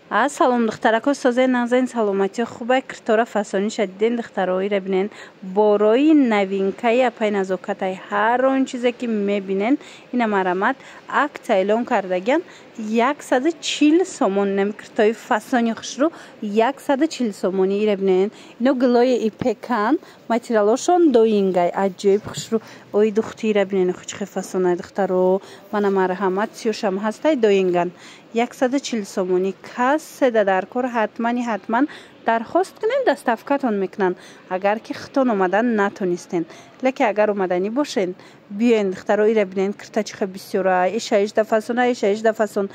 салом духтарако созаи нағзаин саломати хубай киртора фасони шадиден духтароиро бинен борои новинкаи апай назокатай ҳар он чизе ки мебинен ина марамат акция эълон кардаган 140 сомон нами киртои фасони хушру 140 сомони иро бинен ино глои ипекан материалошон доингай аҷоиб хушру ои духтиро бинен хучхи фасонай духтаро мана марҳамат сиёшам ҳастай доинган 140 сомони кас седа дар кор ҳатман дархост кунен доставкатон мекунанд агар ки хитон омадан натонистен леки агар омаданӣ бошен биёен духтаро иро бинен киртачиха бисёра ишаишда фасон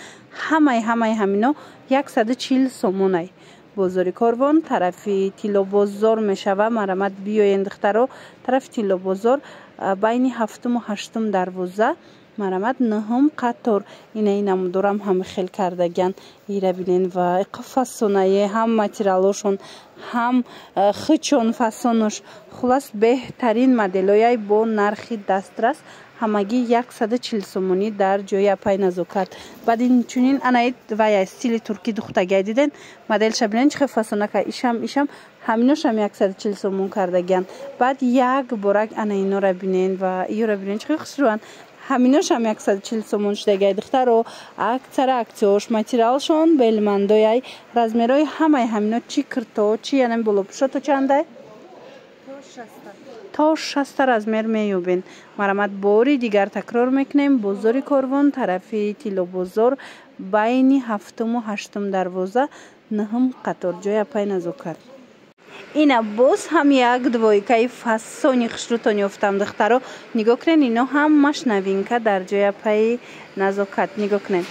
ҳамаи ҳамино 140 сомонай бозори корвон тарафи тилобозор мешава марамат биёен духтаро тарафи тилобозор байни 7-ум 8-ум дарвоза марамат 9-ум қатор ина дорам ҳам хел кардаган ира бинен ва иқа фасонае ҳам материалошон ҳам хичон фасонош хулас беҳтарин моделояй бо нархи дастрас ҳамагӣ 140 сомонӣ дар ҷои апай назокат баъд инчунин анаид вая стили туркӣ духтагай диден моделша бинен чихе фасонака ишам ҳаминошам 140 сомон кардаган баъд як борак ана инора бинен ва иёра бинен чихе хусруван ҳаминошам 140 сомон шудагай духтаро аксара аксиёш материалшон белмандояй размерои ҳамаи ҳамино чи кирто чи янами болопӯша то чандай то 60 размер меёбен марамат бори дигар такрор мекунем бозори корвон тарафи тилобозор байни 7-ум 8-ум дарвоза 9-ум қатор ҷои апай назокат ина боз ҳам як двойкаи фасони хушрутон ёфтам духтаро нигоҳ кунен ино ҳамаш новинка дар ҷои апаи назокат нигоҳ кунен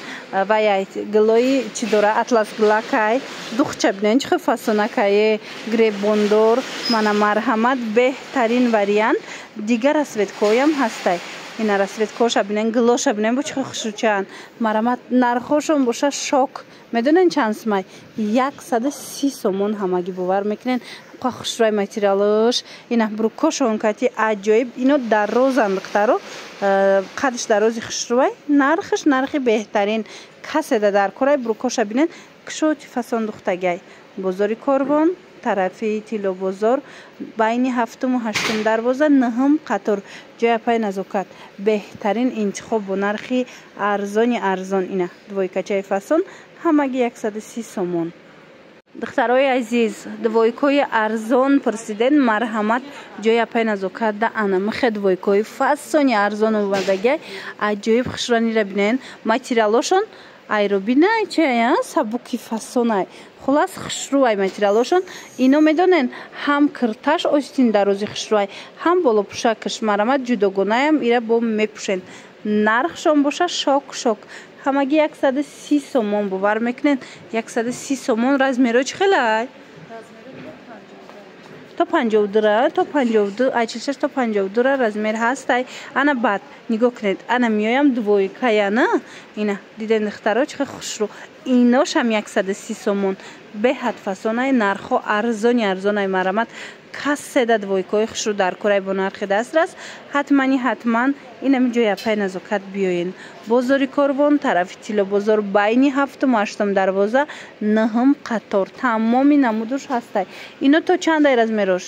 ваяй глои чи дора атлас глакай духча бинен чихе фасонакае гребондор мана марҳамат беҳтарин вариант дигар расветкоям ҳастай ина расветкоша бинен глоша бинен бо чихе хушручаан марамат нархошон боша шок медонен чанд сумай 130 сомон ҳамагӣ бовар мекунен хушрӯи материалош ина брукошон кати аҷоиб ино дарозанд духтаро қадиш дарози хушрӯай нархиш нархи беҳтарин каседа дар корай брукоша бинен кишоти фасон духтагай бозори корвон тарафи тилобозор байни 7-ум 8-ум дарвоза 9-ум қатор ҷои апай назокат беҳтарин интихоб бо нархи арзон ина двойкачаи фасон ҳамагӣ 130 сомон духтарои азиз двойкои арзон пурсиден марҳамат ҷои апай назокат да анамихе двойкои фасони арзон омадагай аҷоиб хушранира бинен материалошон айро бинай чая сабуки фасонай хулас хушрӯай материалошон ино медонен ҳам кирташ остин дарози хушрӯай ҳам болопӯшакаш марамат ҷудогонаям ира бо мепӯшен нархшон боша шок ҳамагӣ 130 сомон бовар мекунен 130 сомон размеро чи хелай то 52 то 52 айчилшаш то 52 размер ҳастай ана баъд нигоҳ кунед ана миёям двойкаяна ина диден духтаро чихе хушрӯ иношам 130 сомон беҳад фасонай нархо арзонай марамат каседа двойкои хушрӯ дар корай бо нархи дастрас ҳатман инами ҷои апай назокат биёен бозори корвон тарафи тилобозор байни 7-ум 8-ум дарвоза 9-ум қатор тамоми намудуш ҳастай ино то чандай размерош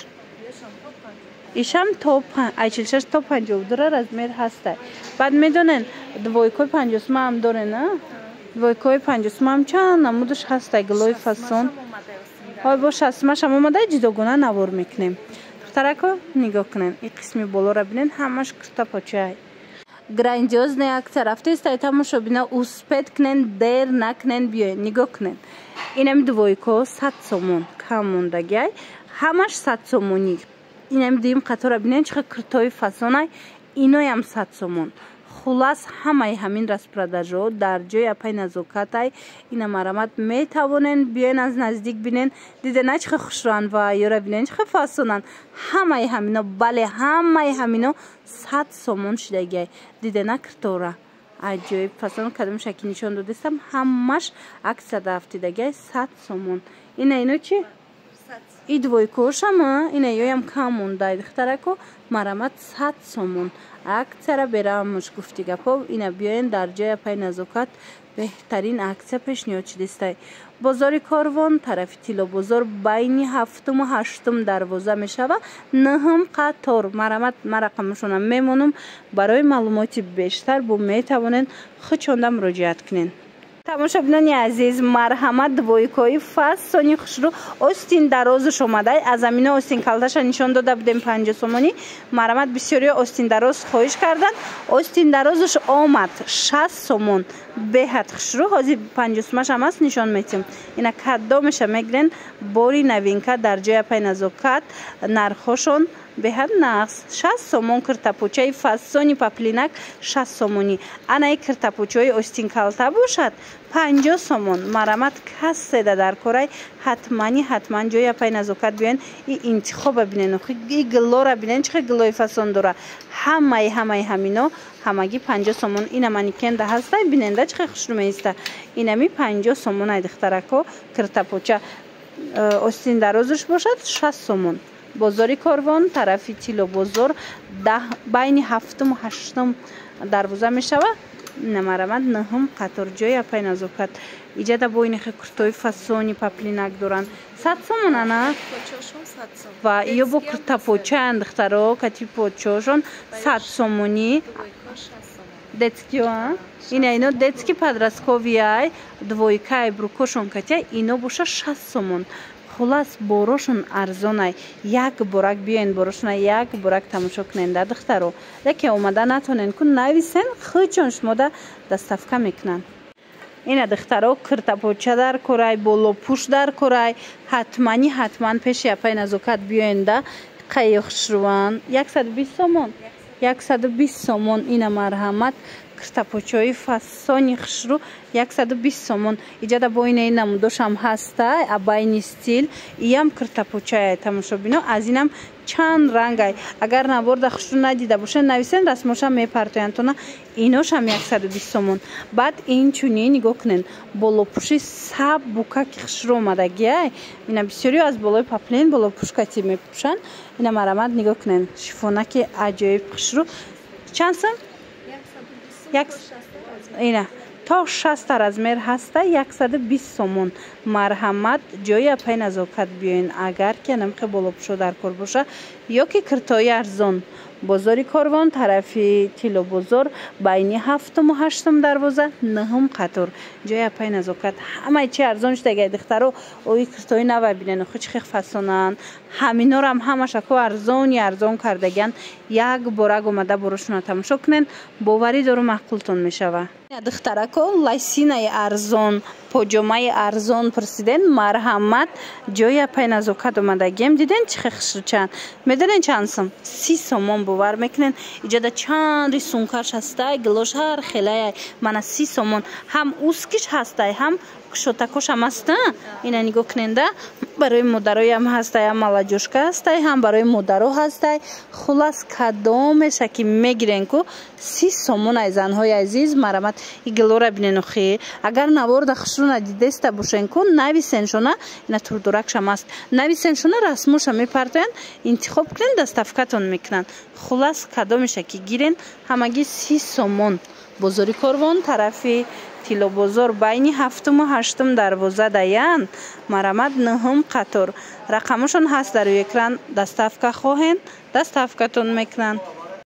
ишам то 46 то 52 размер ҳастай баъд медонен двойкои 50 ам дорена двойкои 50 ам чанд намудуш ҳастай глои фасон ҳой бо 60-машам омадай ҷудогона навор мекунем духтарако нигоҳ кунен ин қисми болора бинен ҳамаш кирта почай грандиозная акция рафтестай тамошобина успед кунен дер накунен биёен нигоҳ кунен инами двойко 100 сомон кам мондагай ҳамаш 100 сомонӣ инами дуюм қатора бинен чихе киртои фасонай иноям 100 сомон хулас ҳамаи ҳамин распродажо дар ҷои апай назокатай ина марамат метавонен биёен аз наздик бинен дидена чихе хушрӯанд ва ёра бинен чихе фасонанд ҳамаи ҳамино бале ҳамаи ҳамино 100 сомон шудагай дидена киртора аҷоиб фасон кадом шакли нишон додистам ҳамаш аксия дафтидагай 100 сомон ино чи и двойкошама ина ёям кам мондай духтарако марамат 100 сомон аксияра берамуш гуфти гапо ина биёен дар ҷои апай назокат بهترین акция пешниҳод шудистай. бозори Корвон тарафи Тилобозор байни 7 و 8 дарвоза мешава. 9 қатор марамат рақамашона мемонам. барои маълумоти бештар бо метавонен хучонда муроҷиат кунен. тамошобинони азиз, марҳамат двойкои фасони хушрӯ остин дарозаш омадай. аз амино остин калташа нишон дода будем 50 сомонӣ. марҳамат бисёриё остин дароз хоҳиш кардан. остин дарозаш омад 60 сомон. беҳад хушрӯ ҳозир 50 сомаш ҳам аст нишон метим. ина кадомеша мегирен бори навинка дар ҷоя пай назокат нархошон беҳад нағз 60 сомон. киртапучаи фасони паплинак 60 сомонӣ. анаи киртапучаи остин калта бошад 50 сомон. марҳамат касседа дар корай ҳатман ҷоя пай назокат биёен. и интихоба бинен и гилора бинен чихе гилои фасон дора. ҳамаи ҳамино ҳамагӣ 50 сомон. ина маникенда ҳастай биненда чихе хушрӯ меиста. инами 50 сомон ай духтарако киртапуча остин дарозаш бошад 60 сомон. бозори Корвон тарафи Тилобозор байни 7 و 8 дарвоза мешава. намарамад 9 қатор ҷоя пай назокат. иҷада бо инихе куртои фасони паплинак доран 100 сомон ана ва ё бо куртапочаан духтаро кати почошон 100 сомонӣ. детскиё ино детски подростковиай двойкаи брукошон катя ино боша 60 сомон. хулас борошон арзонай. як борак биёен борошона як борак тамошо куненда духтаро. яке омада натонен ку нависен хучон шумода доставка мекунан. ина духтаро киртапоча дар корай болопӯш дар корай ҳатман пеши япай назокат биёенда қайи хушрӯван 120 сомон. 120 сомон. ина марҳамат киртапочаи фасони хушрӯ 120 сомон. иҷада бо инаи намудошам ҳастай абайни стил иям киртапочаи тамошобино аз инам чанд рангай. агар наборда хушрӯ надида бошен нависен расмоша мепартоянд тона иношам 120 сомон. баъд инчунин нигоҳ кунен болопӯши саб букаки хушрӯ омадагиай. ина бисёриё аз болои паплин болопӯшкати мепӯшанд. ина марҳамат нигоҳ кунен шифонаки аҷоиб хушрӯ чанд сом ина то 60 размер ҳаста 120 сомон. марҳамат ҷоя пай назокат биёен. агар ки намихе болопӯшо дар кор боша ё ки киртои арзон. бозори Корвон тарафи Тилобозор байни 7 و 8 дарвоза 9 қатор ҷоя пай назокат. ҳамаи чи арзон шудагай духтаро ои киртои нава бинен хучихе фасонан. ҳаминорам ҳамашако арзон кардаган. як борак омада борошона тамошо кунен. боварӣ дорум ақлтон мешава. духтарако лайсинаи арзон поҷомаи арзон пурсиден. марҳамат ҷоя пай назокат омадагем диден чихе хушрӯчанд. медонен чанд сом 30 сомон бовар мекунен. иҷада чанд рисункаш ҳастай гилош ҳар хелаяй мана 30 сомон. ҳам ускиш ҳастай ҳам кушотакошам аста. ина нигоҳ куненда барои модароям ҳастай ҳам маладёшка ҳастай ҳам барои модаро ҳастай. хулас кадомеша ки мегирен ку 30 сомон ай занҳои азиз. марҳамат игилора бинен охи. агар наворда хушрӯ надидеста бошен ку нависеншона ина турдуракшам аст. нависеншона расмоша мепартоянд интихоб кунен доставкатон мекунанд. хулас кадомеша ки гирен ҳамагӣ 30 сомон. бозори Корвон тарафи Тилобозор байни 7 و 8 дарвоза даянд. марҳамат 9 қатор. рақамашон ҳаст дар рӯи экран. доставка хоҳен доставкатон мекунанд.